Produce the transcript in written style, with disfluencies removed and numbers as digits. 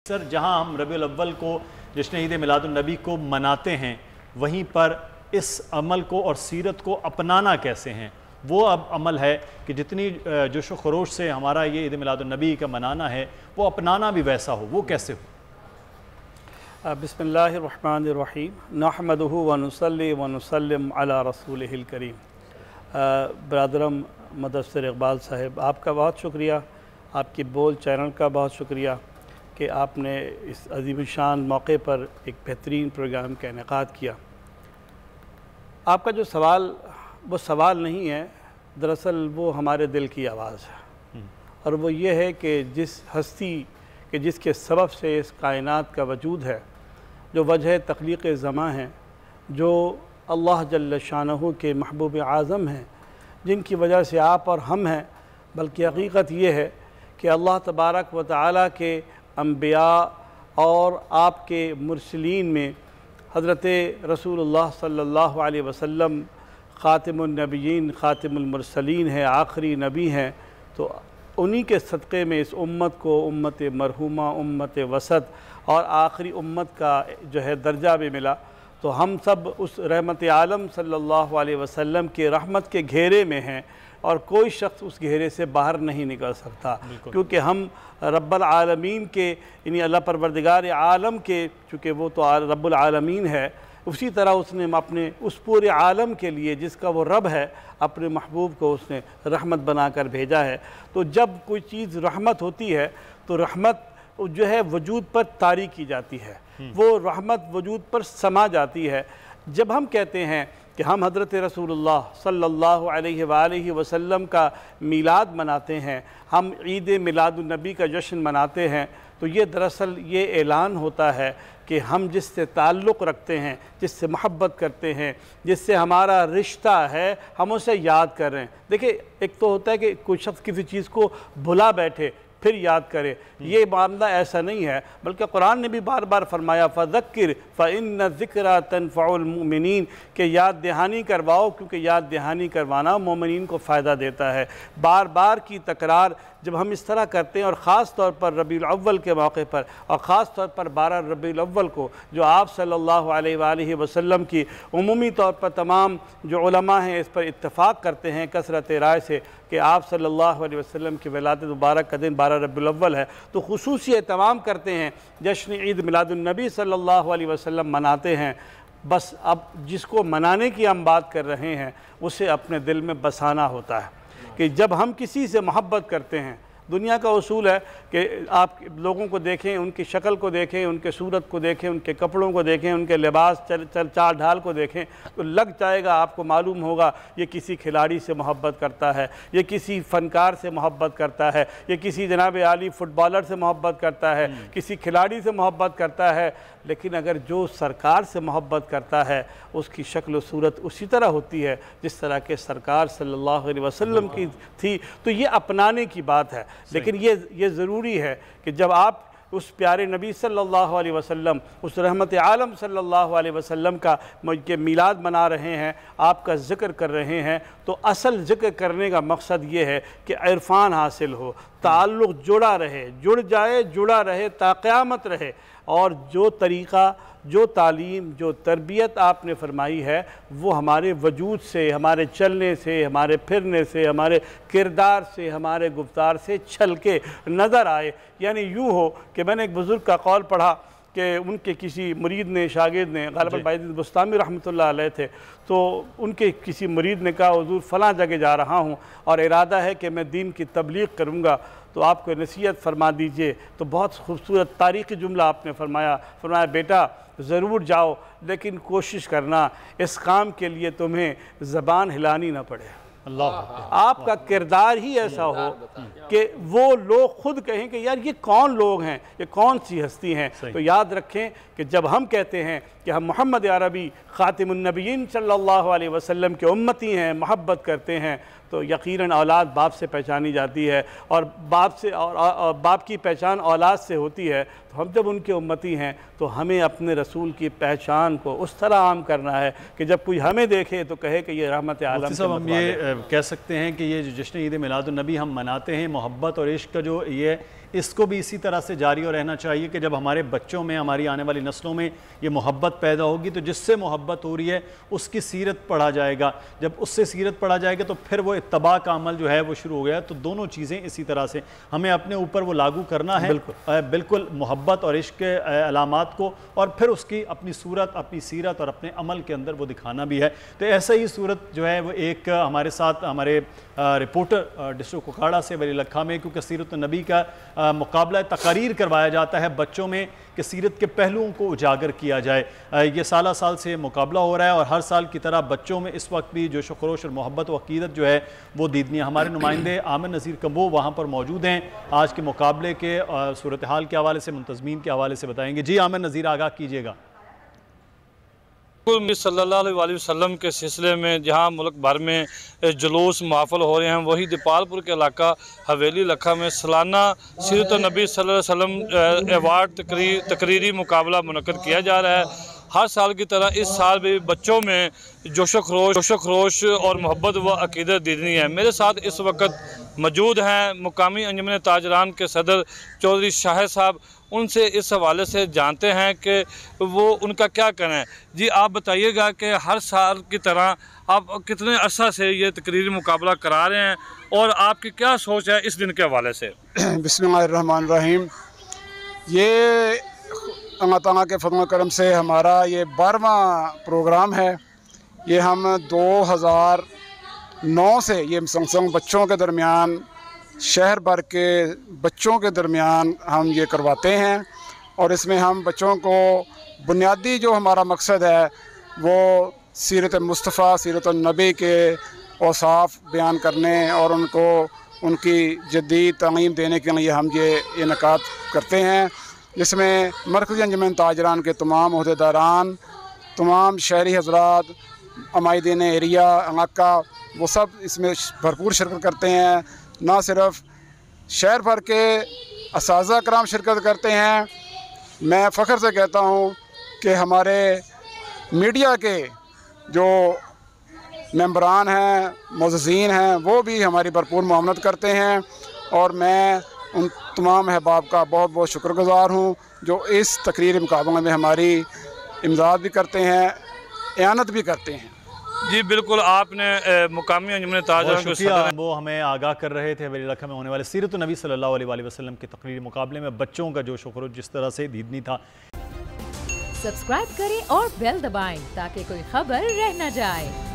Sir, जहां हम रबीउल अव्वल को जश्न ईद मिलादुन्नबी को मनाते हैं, वहीं पर इस अमल को और सीरत को अपनाना कैसे हैं? वो अब अमल है कि जितनी जोश व खरोश से हमारा ये ईद मिलादुन्नबी का मनाना है, वो अपनाना भी वैसा हो, वो कैसे हो? बिस्मिल्लाहिर्रहमानिर्रहीम नहमदुहु व नुसल्ली व नुसल्लिम अला रसूलिहिल करीम। बरादरम मुदस्सिर इकबाल साहब, आपका बहुत शुक्रिया, आपकी बोल चैनल का बहुत शुक्रिया कि आपने इस अज़ीमुशान मौके पर एक बेहतरीन प्रोग्राम का इनेकाद किया। आपका जो सवाल वो सवाल नहीं है, दरअसल वो हमारे दिल की आवाज़ है, और वो ये है कि जिस हस्ती के जिसके सबब से इस कायनात का वजूद है, जो वजह तख्लीक़ ज़मा है, जो अल्लाह जल्ल शानहू के महबूब आज़म हैं, जिनकी वजह से आप और हम हैं, बल्कि हकीकत ये है कि अल्लाह तबारक व तआला के अम्बिया और आपके मुरसलीन में हज़रत रसूलुल्लाह सल्लल्लाहु अलैहि वसल्लम ख़ातिमुन नबिय्यीन ख़ातिमुल मुरसलीन है, आखिरी नबी हैं। तो उन्हीं के सदक़े में इस उम्मत को उम्मत मरहूमा, उम्मत वसत और आखिरी उम्मत का जो है दर्जा भी मिला। तो हम सब उस रहमत आलम सल्लल्लाहु अलैहि वसल्लम के रहमत के घेरे में हैं, और कोई शख्स उस घेरे से बाहर नहीं निकल सकता, क्योंकि हम रब्बुल आलमीन के यानी अल्लाह परवरदिगार आलम के, चूँकि वो तो रब्बुल आलमीन है, उसी तरह उसने अपने उस पूरे आलम के लिए जिसका वो रब है, अपने महबूब को उसने रहमत बनाकर भेजा है। तो जब कोई चीज़ रहमत होती है तो रहमत जो है वजूद पर तारी की जाती है, वो रहमत वजूद पर समा जाती है। जब हम कहते हैं कि हम हज़रत रसूलुल्लाह सल्लल्लाहु अलैहि वसल्लम का मीलाद मनाते हैं, हम ईद मिलादुन्नबी का जश्न मनाते हैं, तो ये दरअसल ये ऐलान होता है कि हम जिससे ताल्लुक़ रखते हैं, जिससे मोहब्बत करते हैं, जिससे हमारा रिश्ता है, हम उसे याद कर रहे हैं। देखिए, एक तो होता है कि कोई शख्स किसी चीज़ को भुला बैठे फिर याद करे, ये मामला ऐसा नहीं है, बल्कि कुरान ने भी बार बार फरमाया फ़ज़क्किर फ़इन्न ज़िक्रा तनफ़उल मुमिनीन, कि याद दहानी करवाओ, क्योंकि याद दहानी करवाना मोमिनीन को फ़ायदा देता है। बार बार की तकरार जब हम इस तरह करते हैं, और ख़ास तौर पर रबीउल अव्वल के मौके पर, और ख़ास तौर पर 12 रबीउल अव्वल को, जो आप सल्लल्लाहु अलैहि वसल्लम की उमूमी तौर पर तमाम जो उलमा हैं इस पर इत्तफ़ाक़ करते हैं कसरत राय से कि आप सल्लल्लाहु अलैहि वसल्लम की विलादत मुबारक का दिन 12 रबीउल अव्वल है, तो खुसूसी एहतमाम करते हैं, जश्न ईद मिलादुन्नबी सल्लल्लाहु अलैहि वसल्लम मनाते हैं। बस अब जिसको मनाने की हम बात कर रहे हैं, उसे अपने दिल में बसाना होता है कि जब हम किसी से मोहब्बत करते हैं, दुनिया का उसूल है कि आप लोगों को देखें, उनकी शक्ल को देखें, उनके सूरत को देखें, उनके कपड़ों को देखें, उनके लिबास चाल ढाल को देखें, तो लग जाएगा, आपको मालूम होगा ये किसी खिलाड़ी से मोहब्बत करता है, ये किसी फ़नकार से मोहब्बत करता है, ये किसी जनाब आली फ़ुटबॉलर से मोहब्बत करता है, किसी खिलाड़ी से मोहब्बत करता है। लेकिन अगर जो सरकार से मोहब्बत करता है, उसकी शक्ल व सूरत उसी तरह होती है जिस तरह के सरकार सल्लल्लाहु अलैहि वसल्लम की थी, तो ये अपनाने की बात है। लेकिन ये ज़रूरी है कि जब आप उस प्यारे नबी सल्लल्लाहु अलैहि वसल्लम, उस रहमत आलम सल्लल्लाहु अलैहि वसल्लम का के मीलाद मना रहे हैं, आपका ज़िक्र कर रहे हैं, तो असल ज़िक्र करने का मकसद ये है कि इरफान हासिल हो, ताल्लुक़ जुड़ा रहे, जुड़ जाए, जुड़ा रहे, ता क़यामत रहे। और जो तरीक़ा, जो तालीम, जो तरबियत आपने फरमाई है, वो हमारे वजूद से, हमारे चलने से, हमारे फिरने से, हमारे किरदार से, हमारे गुफ्तार से छल के नज़र आए। यानी यूँ हो कि मैंने एक बुज़ुर्ग का कौल पढ़ा कि उनके किसी मुरीद ने, शागिर्द ने, ग़ालिबन बायज़ीद बुस्तामी रहमतुल्लाह अलैह थे, तो उनके किसी मुरीद ने कहा, हुज़ूर फ़लाँ जगह जा रहा हूँ और इरादा है कि मैं दीन की तबलीग करूँगा, तो आपको नसीहत फरमा दीजिए। तो बहुत खूबसूरत तारीख़ी जुमला आपने फरमाया बेटा ज़रूर जाओ, लेकिन कोशिश करना इस काम के लिए तुम्हें ज़बान हिलानी ना पड़े। अल्लाह, आपका किरदार ही ऐसा हो कि वो लोग खुद कहें कि यार ये कौन लोग हैं, ये कौन सी हस्ती हैं। तो याद रखें कि जब हम कहते हैं कि हम मोहम्मद अरबी ख़ातिमुन नबिय्यीन सल्लल्लाहु अलैहि वसल्लम के उम्मती हैं, मोहब्बत करते हैं, तो यकीनन औलाद बाप से पहचानी जाती है, और बाप की पहचान औलाद से होती है। तो हम जब उनके उम्मती हैं, तो हमें अपने रसूल की पहचान को उस तरह आम करना है कि जब कोई हमें देखे तो कहे कि ये रहमत आलम। साहब, हम ये कह सकते हैं कि ये जो जश्न ईद मिलादुन्नबी हम मनाते हैं, मोहब्बत और इश्क का जो ये इसको भी इसी तरह से जारी और रहना चाहिए कि जब हमारे बच्चों में, हमारी आने वाली नस्लों में ये मोहब्बत पैदा होगी तो जिससे मोहब्बत हो रही है उसकी सीरत पढ़ा जाएगा। जब उससे सीरत पढ़ा जाएगा तो फिर वो इत्तबा का अमल जो है वो शुरू हो गया। तो दोनों चीज़ें इसी तरह से हमें अपने ऊपर वो लागू करना है, बिल्कुल मोहब्बत और इश्क के अलामात को, और फिर उसकी अपनी सूरत, अपनी सीरत और अपने अमल के अंदर वो दिखाना भी है। तो ऐसा ही सूरत जो है वो एक हमारे साथ हमारे रिपोर्टर डिस्ट्रिक्ट कुकाड़ा से वली लखा में, क्योंकि सीरत नबी का मुकाबला तकारीर करवाया जाता है बच्चों में कि सीरत के पहलुओं को उजागर किया जाए। ये साल साल से मुकाबला हो रहा है और हर साल की तरह बच्चों में इस वक्त भी जोश खरोश और मोहब्बत व अकीदत जो है वो दीदनी है। हमारे नुमाइंदे आमिर नज़ीर कम्बो वहाँ पर मौजूद हैं, आज के मुकाबले के सूरत हाल के हवाले से, मुंतज़मीन के हवाले से बताएंगे। जी आमिर नज़ीर, आगाह कीजिएगा। सल्लल्लाहु अलैहि वसल्लम के सिलसिले में जहाँ मुल्क भर में जुलूस महफिल हो रहे हैं, वही दीपालपुर के इलाका हवेली लखा में सालाना सीरत नबी सल्लल्लाहु अलैहि वसल्लम अवार्ड तकरीरी मुकाबला मुनक्किद किया जा रहा है। हर साल की तरह इस साल भी बच्चों में जोशो खरोश और मोहब्बत व अकीदत दीदनी है। मेरे साथ इस वक्त मौजूद हैं मुकामी अंजुमन ताजरान के सदर चौधरी शाहिद साहब। उनसे इस हवाले से जानते हैं कि वो उनका क्या कहना है। जी आप बताइएगा कि हर साल की तरह आप कितने अरसा से ये तकरीरी मुकाबला करा रहे हैं और आपकी क्या सोच है इस दिन के हवाले से? बिस्मिल्लाहिर्रहमानिर्रहीम। ये अल्लाह ताला के फज़ल करम से हमारा ये 12वां प्रोग्राम है। ये हम 2009 से ये संग बच्चों के दरमियान, शहर भर के बच्चों के दरमियान हम ये करवाते हैं। और इसमें हम बच्चों को बुनियादी जो हमारा मकसद है वो सीरत मुस्तफ़ा, सीरत नबी के औसाफ बयान करने और उनको उनकी जदीद तालीम देने के लिए हम ये इनकाद करते हैं, जिसमें मरकज़ी अंजुमन ताजरान के तमाम ओहदेदारान, तमाम शहरी हज़रात, अमायदीन एरिया इलाका, वो सब इसमें भरपूर शिरकत करते हैं। ना सिर्फ शहर भर के असातिज़ा कराम शिरकत करते हैं, मैं फ़ख्र से कहता हूँ कि हमारे मीडिया के जो मेंबरान हैं, मुअज़्ज़िज़ीन हैं, वो भी हमारी भरपूर मुआवनत करते हैं। और मैं उन तमाम अहबाब का बहुत बहुत शुक्रगुज़ार हूँ जो इस तकरीरी मुकाबले में हमारी इमदाद भी करते हैं, एआनत भी करते हैं। जी बिल्कुल, आपने मुकामी अंजुमन ताजरान वो हमें आगाह कर रहे थे हवेली लखा में होने वाले सीरत नबी सल्लल्लाहु अलैहि वसल्लम के तकरीरी मुकाबले में बच्चों का जोश व खरोश जिस तरह से दीदनी था। सब्सक्राइब करें और बेल दबाएं ताकि कोई खबर रह न जाए।